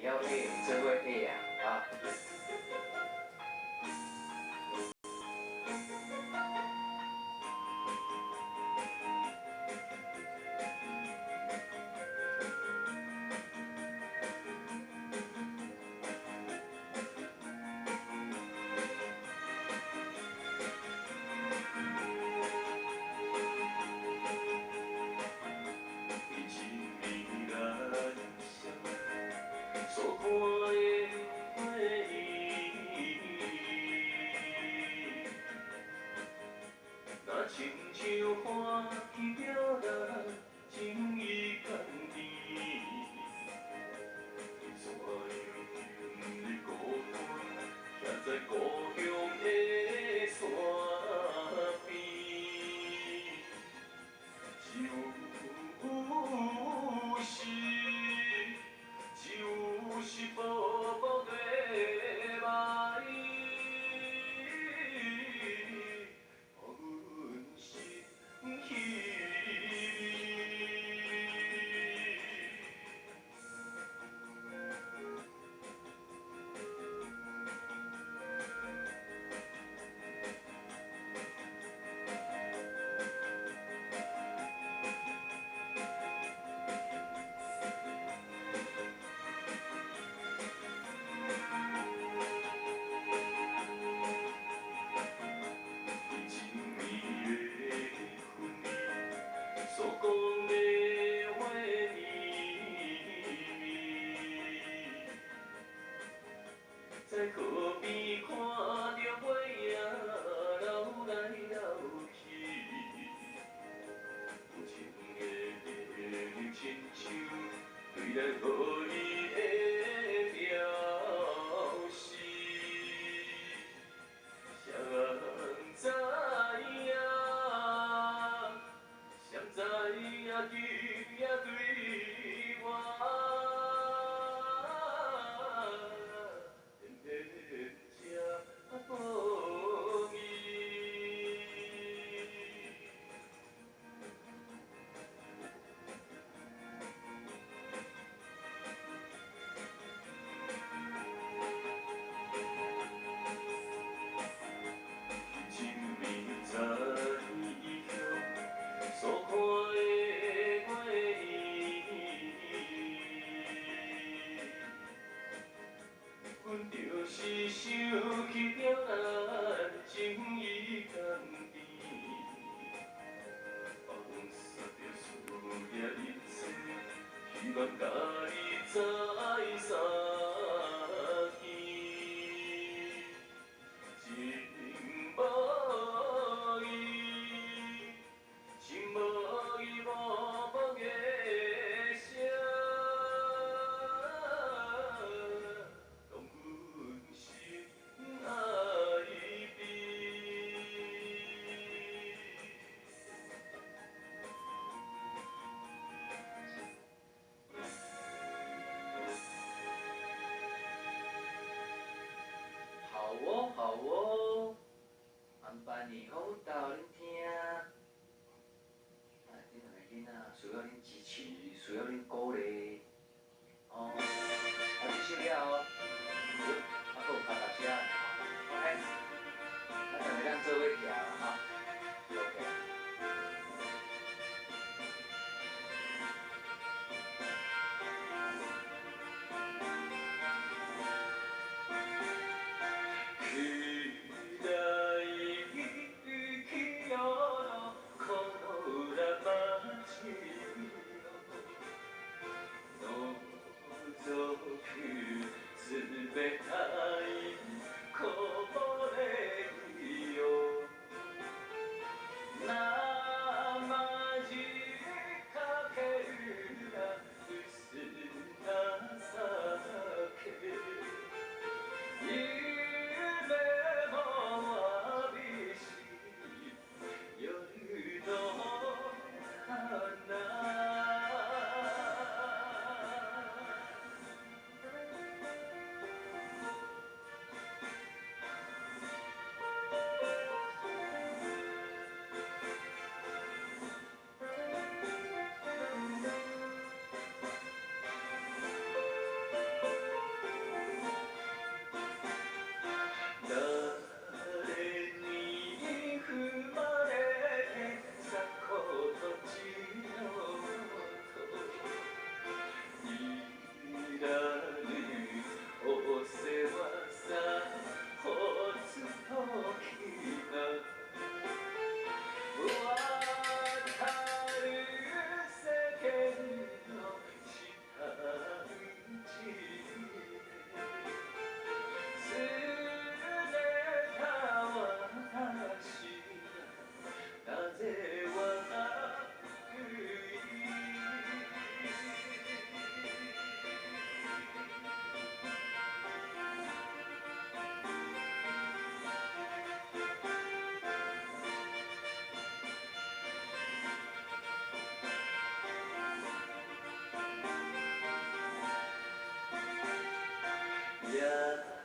会晓会做伙会啊，啊。所看的回忆，若亲像花去表达情意甘甜，怎样你孤单，徛在故乡的山边，就是薄薄的梦伊，予阮失去。所讲的话语，在河边看着月影流来流去，有情的亲像对来予你的表示，谁人知影？谁知影今夜对我偏偏这无义。真明知以后所看的回忆，阮就是想去了咱情意甘甜，放下着思念一切，希望甲你再相见。情无义，情无义，默默的声，拢阮心爱悲。好哦，好哦，安排年好到恁听。这两个囡仔需要恁支持，需要恁鼓励。哦，这首了哦，还佫有脚踏车，OK，咱两个咱做伙徛哈，OK。期待是啊。